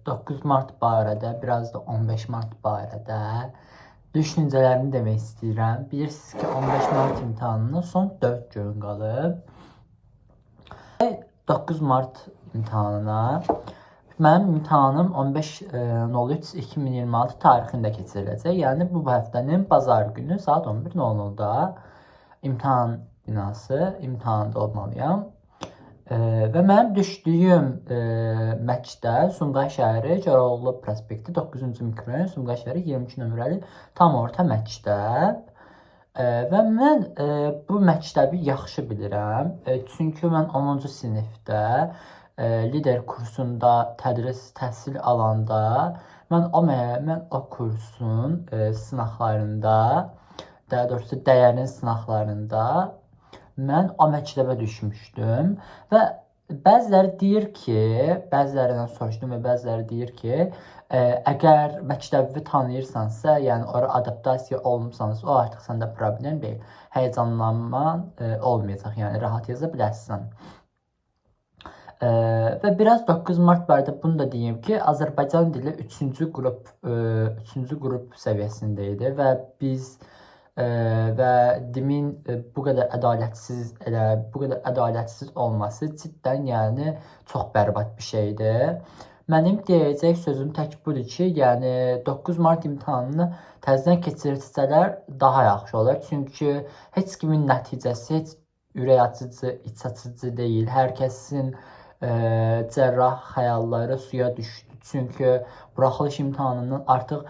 9 Mart barədə, biraz da 15 Mart barədə düşüncələrimi demək istəyirəm. Bilirsiniz ki, 15 Mart imtahanına son 4 gün qalıb. 9 Mart imtahanına mənim imtahanım 15.03.2026 tarixində keçiriləcək. Yəni bu həftənin bazar günü saat 11:00-da imtahanda olmalıyam. Və mənim düşdüyüm məktəb Sumqayıt şəhəri Cəbrayıllı prospekti 9-cu mikrorayon Sumqayıt şəhəri 23 nömrəli tam orta məktəb. Və mən bu məktəbi yaxşı bilirəm. Çünki mən 10-cu sinifdə lider kursunda təhsil alanda mən o kursun sınaqlarında, daha doğrusu dəyərin sınaqlarında mən o məktəbə düşmüşdüm və bəzilərindən soruşdum və bəziləri deyir ki, əgər məktəbi tanıyırsansa, yəni ora adaptasiya olunmusansa, o artıq səndə problem deyil. Həyəcanlanman olmayacaq, yəni rahat yaza bilərsən. Və biraz 9 Mart barədə bunu da deyim ki, Azərbaycan dili 3-cü qrup səviyyəsində idi və biz və dimin bu qədər ədalətsiz olması cidden yəni çox bərbad bir şeydir. Mənim deyəcək sözüm tək budur ki, yəni 9 Mart imtahanını təzədən keçirsələr daha yaxşı olar. Çünki heç kimin nəticəsi heç ürək açıcı, iç açıcı deyil. Hər kəsin cərrah xəyalları suya düşdü. Çünki buraxılış imtahanından artıq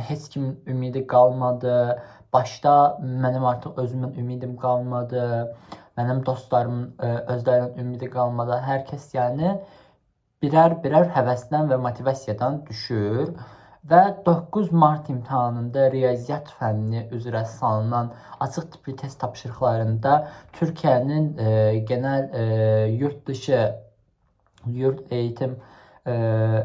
heç kimin ümidi qalmadı. Başda mənim artıq özümün ümidim qalmadı. Mənim dostlarımın özlərinin ümidi qalmadı. Hər kəs yəni birər həvəsdən və motivasiyadan düşür. Və 9 Mart imtahanında riyaziyyat fənni üzrə salınan açıq tipli test tapşırıqlarında Türkiyənin genel yurt eğitim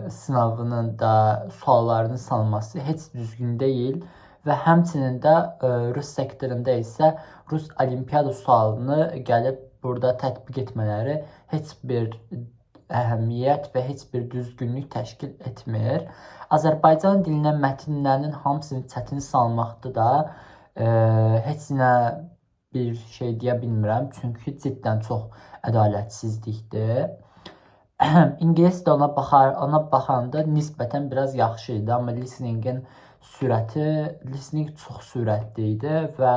sınavının da suallarının salınması heç düzgün deyil. Və həmçinin də Rus sektorunda isə Rus olimpiada sualını gəlib burada tətbiq etmələri heç bir əhəmiyyət və heç bir düzgünlük təşkil etmir. Azərbaycan dilinə mətnlərinin hamısını çətin salmaqda da heç nə bir şey deyə bilmirəm. Çünki cidden çox ədalətsizlikdir. İngilis də ona baxanda nisbətən biraz yaxşı idi, amma listening çox sürətli idi və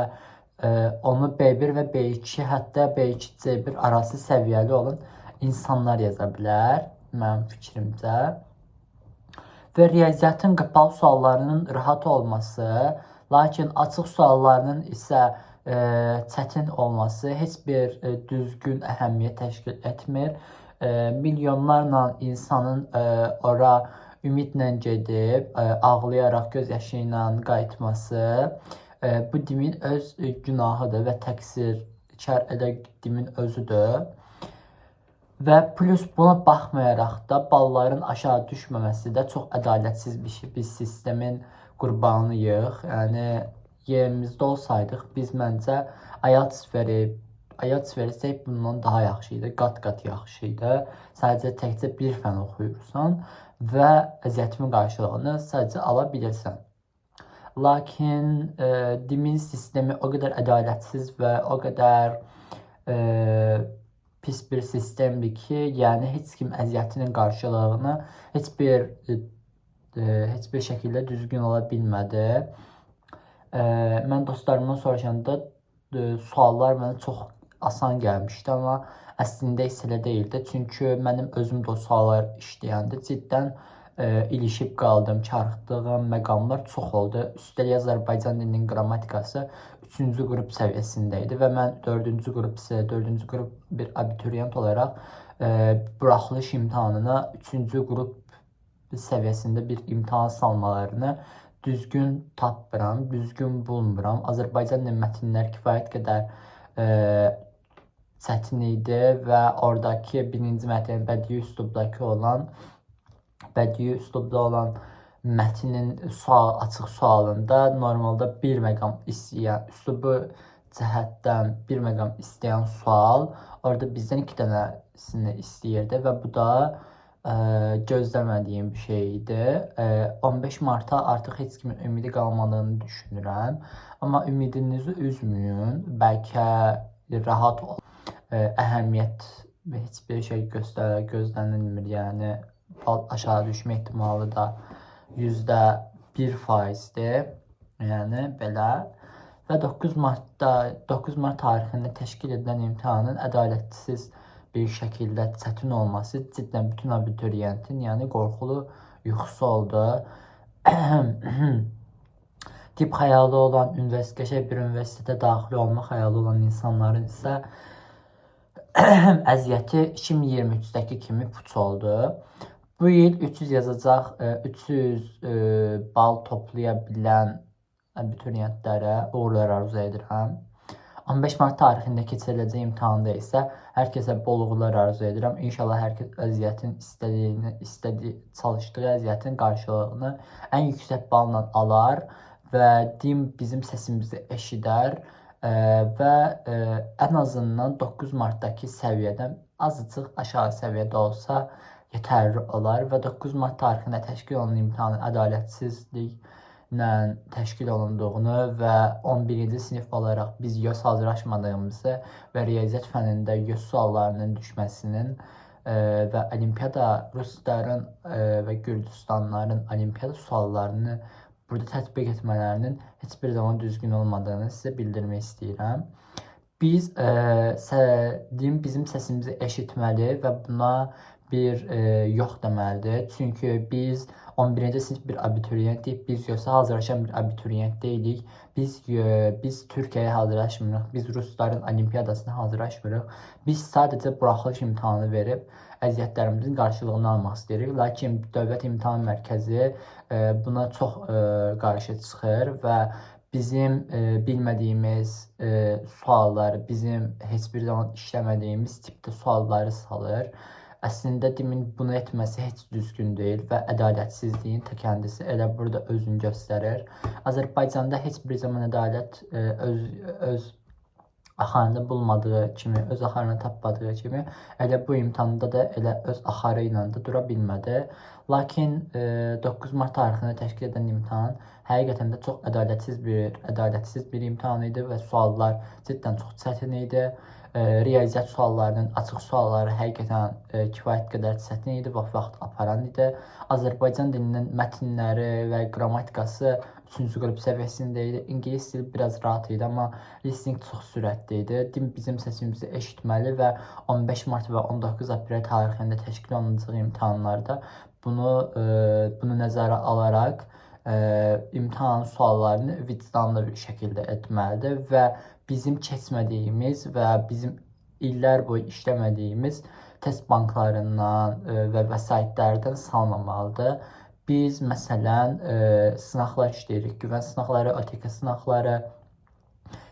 onu B1 və B2, hətta B2 C1 arası səviyyəli olan insanlar yaza bilər, mənim fikrimcə. Və riyaziyyatın qapalı suallarının rahat olması, lakin açıq suallarının isə çətin olması heç bir düzgün əhəmiyyət təşkil etmir. Milyonlarla insanın ora ümidlə gedib, ağlayaraq, göz yaşı ilə qayıtması bu dimin öz günahıdır və təqsirkar dimin özüdür. Və plus buna baxmayaraq da balların aşağı düşməməsi də çox ədalətsiz bir şey. Biz sistemin qurbanıyıq. Yəni yerimizdə olsaydıq biz məncə IELTS versək bundan daha yaxşı idi, qat-qat yaxşı idi. Sadəcə təkcə bir fən oxuyursan və əziyyətimin qarşılığını sadəcə ala bilirsən. Lakin dimin sistemi o qədər ədalətsiz və o qədər pis bir sistemdir ki, yəni heç kim əziyyətinin qarşılığını heç bir şəkildə düzgün ola bilmədi. Mən dostlarımdan soruşanda suallar mənə çox asan gəlmişdi, amma əslində isə elə deyildi. Çünki mənim özüm də o suallar işləyəndə cidden ilişib qaldım, çarxdığım məqamlar çox oldu. Üstəlik Azərbaycan dilinin qrammatikası 3-cü qrup səviyyəsində idi və mən 4-cü qrup bir abituriyent olaraq buraxılış imtahanına 3-cü qrup səviyyəsində bir imtahan salmalarını düzgün tapmıram, düzgün bulmuram. Azərbaycan dilinin mətnləri kifayət qədər çətin idi və oradakı birinci mətn bədii üslubda olan mətnin açıq sualında normalda bir məqam istəyən, üslubu cəhətdən bir məqam istəyən sual orada bizdən 2 dənəsini istəyirdi və bu da gözləmədiyim bir şey idi. 15 Marta artıq heç kimin ümidi qalmadığını düşünürəm. Amma ümidinizi üzməyin. Bəlkə rahat ol. Əhəmiyyət heç bir şey gözlənilmir. Yəni aşağı düşmə ehtimalı da %1%dir. Yəni belə. Və 9 Mart tarixində təşkil edilən imtahanın ədalətsiz bir şəkildə çətin olması cidden bütün abituriyentin yəni qorxulu yuxusu oldu. Tip xəyalı olan qəşəng bir universitetə daxil olmaq xəyalı olan insanların isə əziyyəti 2023-dəki kimi puç oldu. Bu il 300 yazacaq, 300 bal toplaya bilən abituriyentlərə uğurlar arzu edirəm. 15 Mart tarixində keçiriləcək imtahanda isə hər kəsə bol uğurlar arzu edirəm. İnşallah hər kəs əziyyətin çalışdığı əziyyətin qarşılığını ən yüksək balla alar və bizim səsimizi eşidər və ən azından 9 Martdakı səviyyədən azıcıq aşağı səviyyədə olsa yetərli olar və 9 Mart tarixində təşkil olunan imtahanın ədalətsizliklə təşkil olunduğunu və 11-ci sinif olaraq biz YÖS hazırlaşmadığımızı və riyaziyyat fənində YÖS suallarının düşməsinin və olimpiyada rusların və Gürcüstanların olimpiyada suallarını burada tətbiq etmələrinin heç bir zaman düzgün olmadığını sizə bildirmək istəyirəm. Biz bizim səsimizi eşitməli və buna bir yox deməlidir. Çünki biz 11-ci sinif bir abituriyentdik. Biz YÖS-ə hazırlaşan bir abituriyent deyilik. Biz Türkiyəyə hazırlaşmırıq. Biz rusların olimpiyadasına hazırlaşmırıq. Biz sadəcə buraxılış imtahanı verib əziyyətlərimizin qarşılığını almaq istəyirik. Lakin Dövlət İmtahan Mərkəzi buna çox qarşı çıxır və bizim bilmədiyimiz sualları, bizim heç bir zaman işləmədiyimiz tipdə sualları salır. Əslində demin bunu etməsi heç düzgün deyil və ədalətsizliyin ta kəndisi elə burada özünü göstərir. Azərbaycanda heç bir zaman ədalət öz axarını bulmadığı kimi, öz axarını tapmadığı kimi elə bu imtahanda da elə öz axarı ilə də dura bilmədi. Lakin 9 Mart tarixində təşkil edilən imtahan həqiqətən də çox ədalətsiz bir imtahan idi və suallar cidden çox çətin idi. Riyaziyyat suallarının açıq sualları həqiqətən kifayət qədər çətin idi və vaxt aparan idi. Azərbaycan dilinin mətnləri və qrammatikası 3-cü qrup səviyyəsində idi. İngilis dili biraz rahat idi, amma listening çox sürətli idi. Bizim səsimizi eşitməli və 15 Mart və 19 Aprel tarixində təşkil olunacaq imtahanlarda bunu nəzərə alaraq imtahan suallarını vicdanlı bir şəkildə etməlidir və bizim keçmədiyimiz və bizim illər boyu işləmədiyimiz test banklarından və vəsaitlərdən salmamalıdır. Biz məsələn sınaqlar işləyirik. Güvən sınaqları, OTK sınaqları,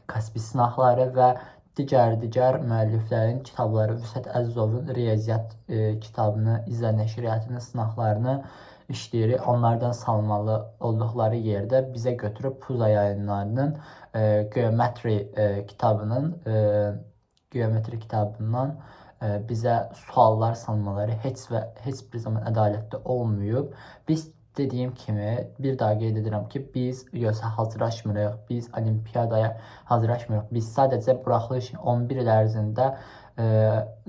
Kaspi sınaqları və digər müəlliflərin kitabları, Vüsət Əzizovun riyaziyyat kitabını, İzzə Nəşriyyatının sınaqlarını işləyirik. Onlardan salmalı olduqları yerdə bizə götürüb Puza yayınlarının geometri kitabından bizə suallar salmaları heç bir zaman ədalətli olmayıb. Biz dediyim kimi bir daha qeyd edirəm ki, biz YÖS-ə hazırlaşmırıq, biz olimpiyadaya hazırlaşmırıq. Biz sadəcə buraxılış 11 il ərzində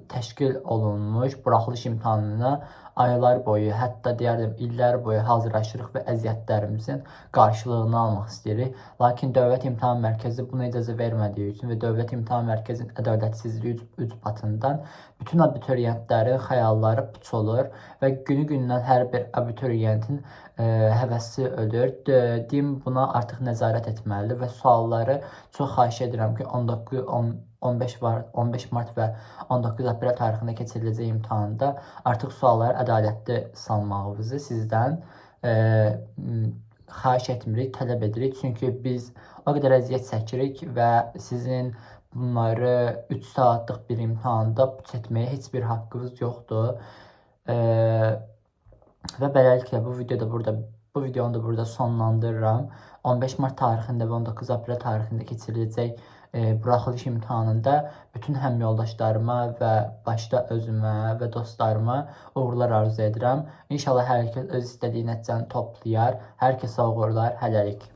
təşkil olunmuş buraxılış imtahanına aylar boyu, hətta deyərdim illər boyu hazırlaşırıq və əziyyətlərimizin qarşılığını almaq istəyirik. Lakin Dövlət İmtahan Mərkəzi buna icazə vermədiyi üçün və Dövlət İmtahan Mərkəzinin ədalətsizliyi ucbatından bütün abituriyentlərin xəyalları puç olur və günü-gündən hər bir abituriyentin həvəsi ölür. Buna artıq nəzarət etməlidir və sualları çox xahiş edirəm ki, 15 Mart və 19 Aprel tarixində keçiriləcək imtahanda artıq sualları ədalətli salmağınızı sizdən xahiş etmirik, tələb edirik. Çünki biz o qədər əziyyət çəkirik və sizin bunları 3 saatlıq bir imtahanda puç etməyə heç bir haqqınız yoxdur. Və beləliklə bu videonu da burada sonlandırıram. 15 Mart tarixində və 19 Aprel tarixində keçiriləcək buraxılış imtahanında bütün həmyoldaşlarıma və başda özümə və dostlarıma uğurlar arzu edirəm. İnşallah hər kəs öz istədiyi nəticəni toplayar. Hər kəsə uğurlar. Hələlik.